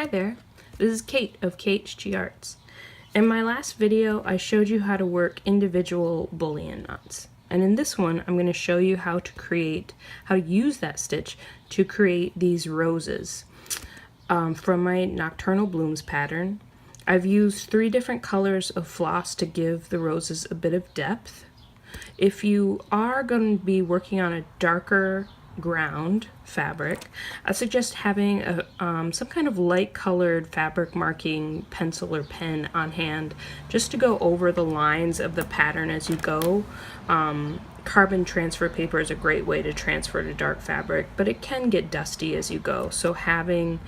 there, this is Kate of KHG Arts. In my last video, I showed you how to work individual bullion knots. And in this one, I'm going to show you how to use that stitch to create these roses. From my Nocturnal Blooms pattern, I've used 3 different colors of floss to give the roses a bit of depth. If you are going to be working on a darker ground fabric, I suggest having some kind of light colored fabric marking pencil or pen on hand just to go over the lines of the pattern as you go. Carbon transfer paper is a great way to transfer to dark fabric, but it can get dusty as you go, so having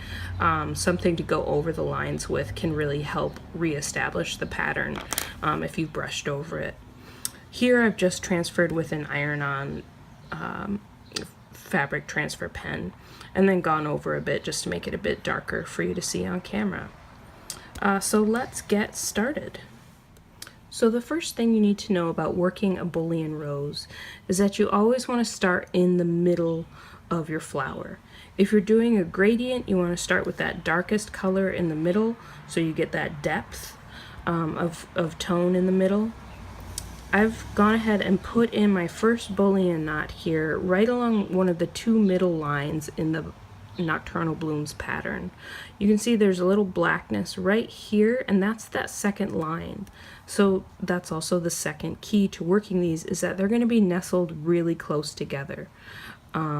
something to go over the lines with can really help reestablish the pattern if you've brushed over it. Here I've just transferred with an iron-on fabric transfer pen and then gone over a bit just to make it a bit darker for you to see on camera. So let's get started. So the first thing you need to know about working a bullion rose is that you always want to start in the middle of your flower. If you're doing a gradient, you want to start with that darkest color in the middle so you get that depth of tone in the middle. I've gone ahead and put in my first bullion knot here right along one of the 2 middle lines in the Nocturnal Blooms pattern. You can see there's a little blackness right here, and that's that second line. So that's also the second key to working these, is that they're going to be nestled really close together.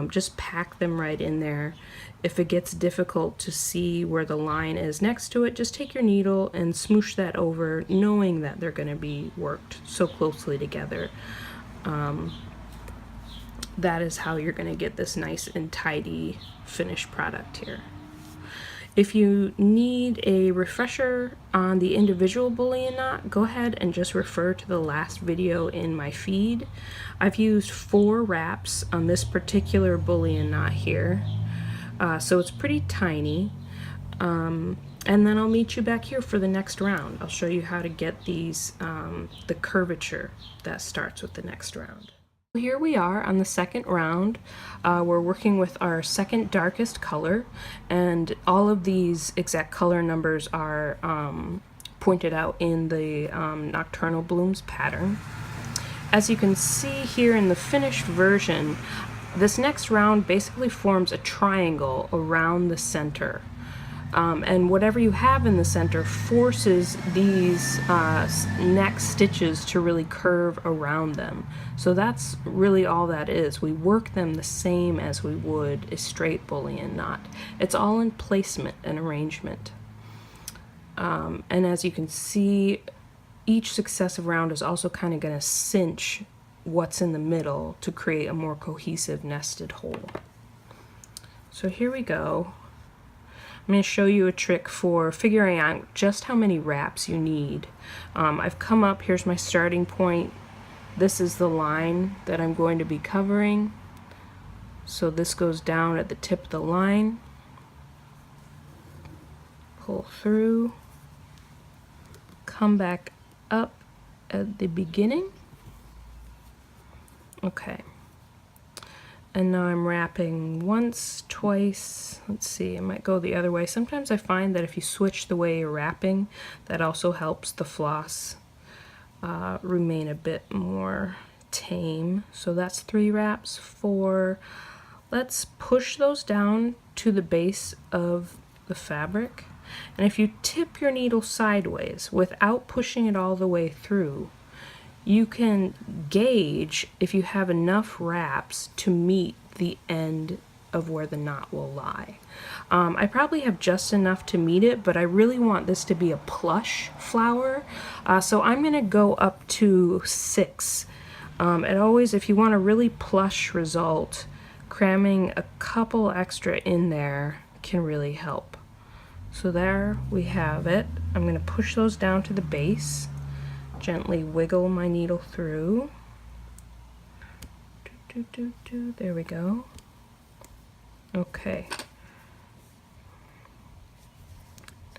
Just pack them right in there. If it gets difficult to see where the line is next to it, just take your needle and smoosh that over, knowing that they're going to be worked so closely together. That is how you're going to get this nice and tidy finished product here. If you need a refresher on the individual bullion knot, go ahead and just refer to the last video in my feed. I've used 4 wraps on this particular bullion knot here, so it's pretty tiny. And then I'll meet you back here for the next round. I'll show you how to get these, the curvature that starts with the next round. Here we are on the second round. We're working with our second darkest color, and all of these exact color numbers are pointed out in the Nocturnal Blooms pattern. As you can see here in the finished version, this next round basically forms a triangle around the center. And whatever you have in the center forces these next stitches to really curve around them. So that's really all that is. We work them the same as we would a straight bullion knot. It's all in placement and arrangement. And as you can see, each successive round is also kind of going to cinch what's in the middle to create a more cohesive nested whole. So here we go. I'm going to show you a trick for figuring out just how many wraps you need. I've come up, here's my starting point. This is the line that I'm going to be covering. So this goes down at the tip of the line. Pull through. Come back up at the beginning. Okay. And now I'm wrapping once, twice. Let's see, I might go the other way. Sometimes I find that if you switch the way you're wrapping, that also helps the floss remain a bit more tame. So that's 3 wraps, 4. Let's push those down to the base of the fabric. And if you tip your needle sideways without pushing it all the way through, you can gauge if you have enough wraps to meet the end of where the knot will lie. I probably have just enough to meet it, but I really want this to be a plush flower, so I'm going to go up to 6. And always, if you want a really plush result, cramming a couple extra in there can really help. So there we have it. I'm going to push those down to the base. Gently wiggle my needle through. There we go. Okay.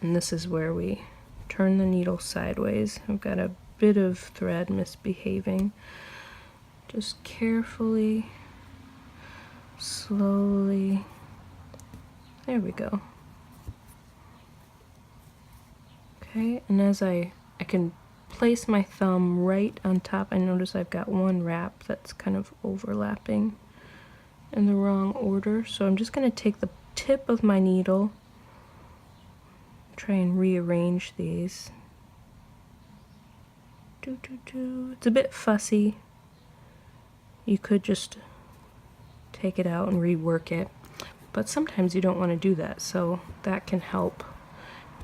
And this is where we turn the needle sideways. I've got a bit of thread misbehaving. Just carefully, slowly. There we go. Okay, and as I can place my thumb right on top, I notice I've got one wrap that's kind of overlapping in the wrong order. So I'm just going to take the tip of my needle, try and rearrange these. It's a bit fussy. You could just take it out and rework it, but sometimes you don't want to do that, so that can help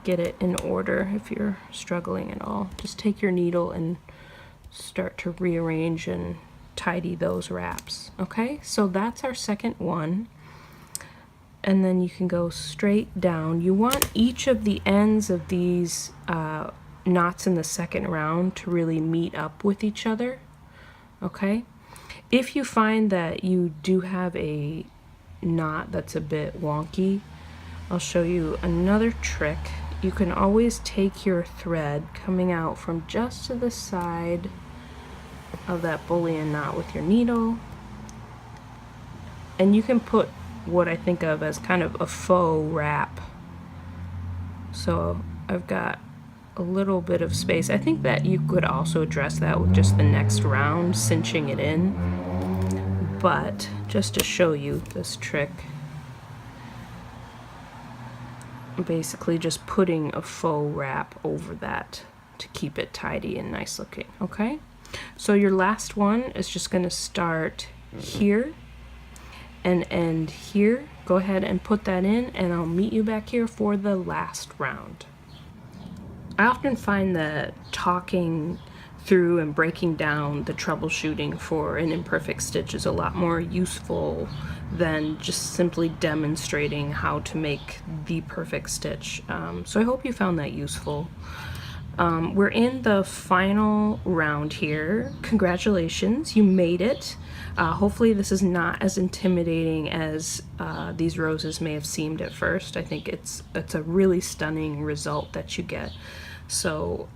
get it in order if you're struggling at all. Just take your needle and start to rearrange and tidy those wraps. Okay, so that's our second one, and then you can go straight down. You want each of the ends of these knots in the second round to really meet up with each other. Okay, if you find that you do have a knot that's a bit wonky, I'll show you another trick. You can always take your thread coming out from just to the side of that bullion knot with your needle, and you can put what I think of as kind of a faux wrap. So I've got a little bit of space. I think that you could also address that with just the next round, cinching it in, but just to show you this trick, basically just putting a faux wrap over that to keep it tidy and nice looking. Okay, so your last one is just going to start here and end here. Go ahead and put that in, and I'll meet you back here for the last round. I often find that talking through and breaking down the troubleshooting for an imperfect stitch is a lot more useful than just simply demonstrating how to make the perfect stitch. So I hope you found that useful. We're in the final round here. Congratulations, you made it. Hopefully this is not as intimidating as these roses may have seemed at first. I think it's a really stunning result that you get. So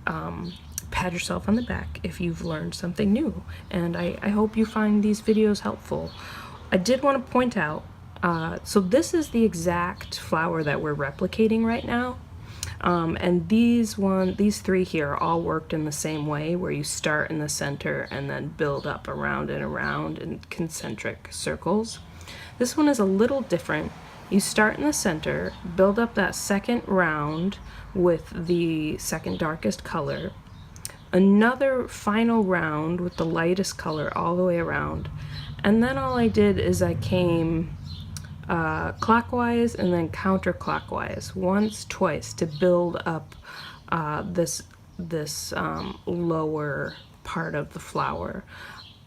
pat yourself on the back if you've learned something new, and I hope you find these videos helpful. I did want to point out, so this is the exact flower that we're replicating right now, and these three here all worked in the same way, where you start in the center and then build up around and around in concentric circles. This one is a little different. You start in the center, build up that second round with the second darkest color, another final round with the lightest color all the way around, and then all I did is I came clockwise and then counterclockwise twice to build up this lower part of the flower.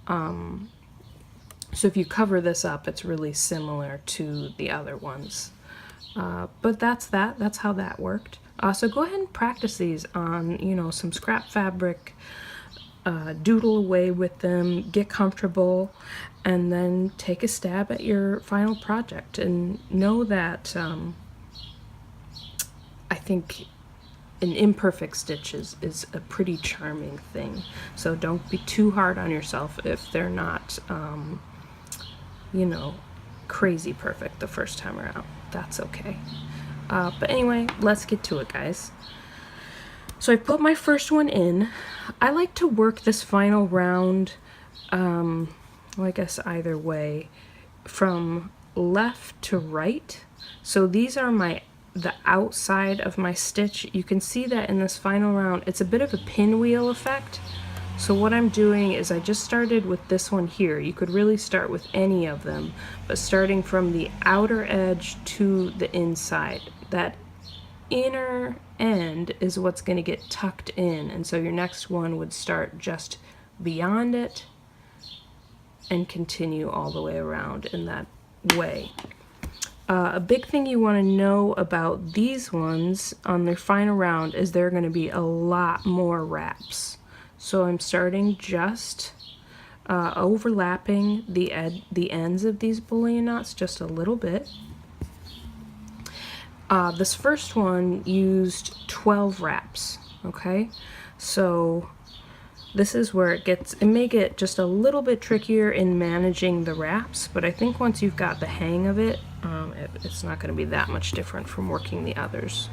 So if you cover this up, it's really similar to the other ones. But that's how that worked. So go ahead and practice these on, some scrap fabric, doodle away with them, get comfortable, and then take a stab at your final project. And know that I think an imperfect stitch is a pretty charming thing. So don't be too hard on yourself if they're not, crazy perfect the first time around. That's okay. But anyway, let's get to it, guys. So I put my first one in. I like to work this final round, well, I guess either way, from left to right. So these are the outside of my stitch. You can see that in this final round, it's a bit of a pinwheel effect. So what I'm doing is I just started with this one here. You could really start with any of them, but starting from the outer edge to the inside. That inner end is what's going to get tucked in, and so your next one would start just beyond it and continue all the way around in that way. A big thing you want to know about these ones on their final round is there are going to be a lot more wraps. So I'm starting just overlapping the ends of these bullion knots just a little bit. This first one used 12 wraps, okay? So this is where it may get just a little bit trickier in managing the wraps, but I think once you've got the hang of it, it's not going to be that much different from working the others.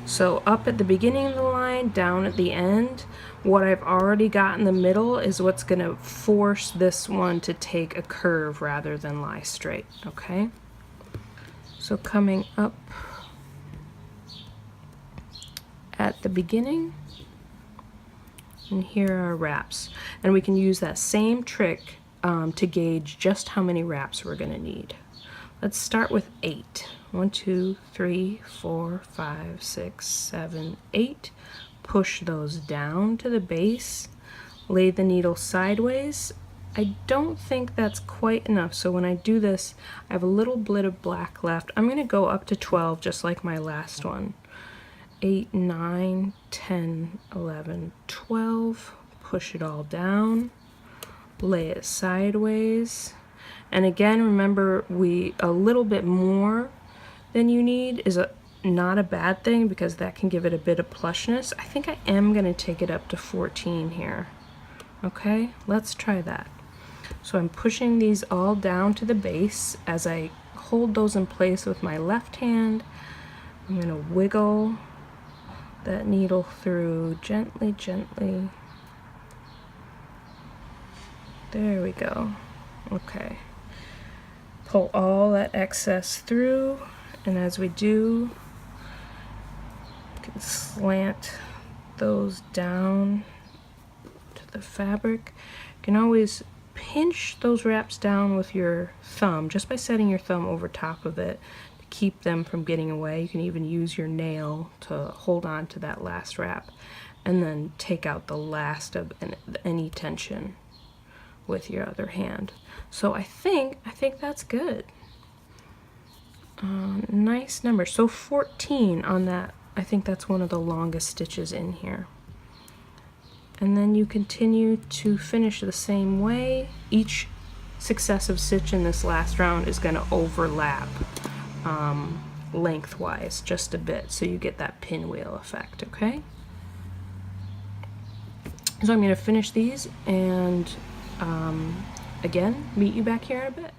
So up at the beginning of the line, down at the end, what I've already got in the middle is what's going to force this one to take a curve rather than lie straight, okay? So coming up at the beginning, and here are wraps. And we can use that same trick to gauge just how many wraps we're going to need. Let's start with 8. 1, 2, 3, 4, 5, 6, 7, 8. Push those down to the base. Lay the needle sideways. I don't think that's quite enough, so when I do this, I have a little bit of black left. I'm going to go up to 12 just like my last one. 8, 9, 10, 11, 12. Push it all down. Lay it sideways. And again, remember, a little bit more than you need is not a bad thing because that can give it a bit of plushness. I think I am going to take it up to 14 here. Okay, let's try that. So I'm pushing these all down to the base. As I hold those in place with my left hand, I'm going to wiggle that needle through gently, gently. There we go. Okay. Pull all that excess through, and as we do, you can slant those down to the fabric. You can always pinch those wraps down with your thumb, just by setting your thumb over top of it to keep them from getting away. You can even use your nail to hold on to that last wrap, and then take out the last of any tension with your other hand. So I think that's good. Nice number. So 14 on that. I think that's one of the longest stitches in here. And then you continue to finish the same way. Each successive stitch in this last round is going to overlap lengthwise just a bit, so you get that pinwheel effect, okay? So I'm going to finish these and again, meet you back here in a bit.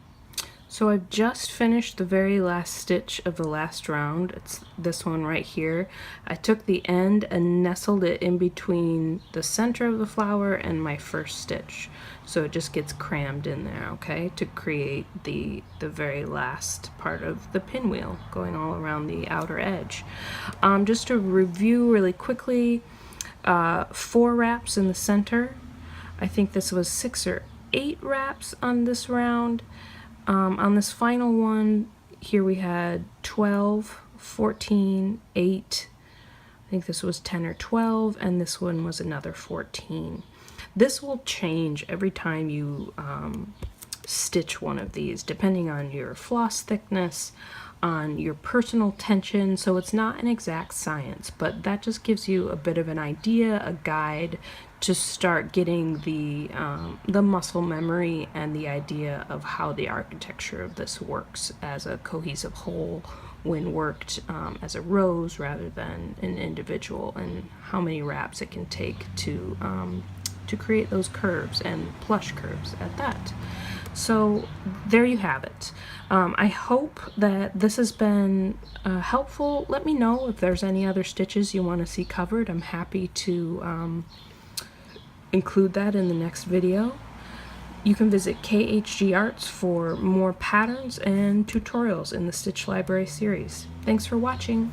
So I've just finished the very last stitch of the last round. It's this one right here. I took the end and nestled it in between the center of the flower and my first stitch. So it just gets crammed in there, okay, to create the very last part of the pinwheel going all around the outer edge. Just to review really quickly, 4 wraps in the center. I think this was 6 or 8 wraps on this round. On this final one, here we had 12, 14, 8, I think this was 10 or 12, and this one was another 14. This will change every time you stitch one of these, depending on your floss thickness, on your personal tension, so it's not an exact science, but that just gives you a bit of an idea, a guide to start getting the muscle memory and the idea of how the architecture of this works as a cohesive whole when worked as a rose rather than an individual, and how many wraps it can take to create those curves, and plush curves at that. So there you have it. I hope that this has been helpful. Let me know if there's any other stitches you want to see covered. I'm happy to include that in the next video. You can visit KHG Arts for more patterns and tutorials in the Stitch Library series. Thanks for watching.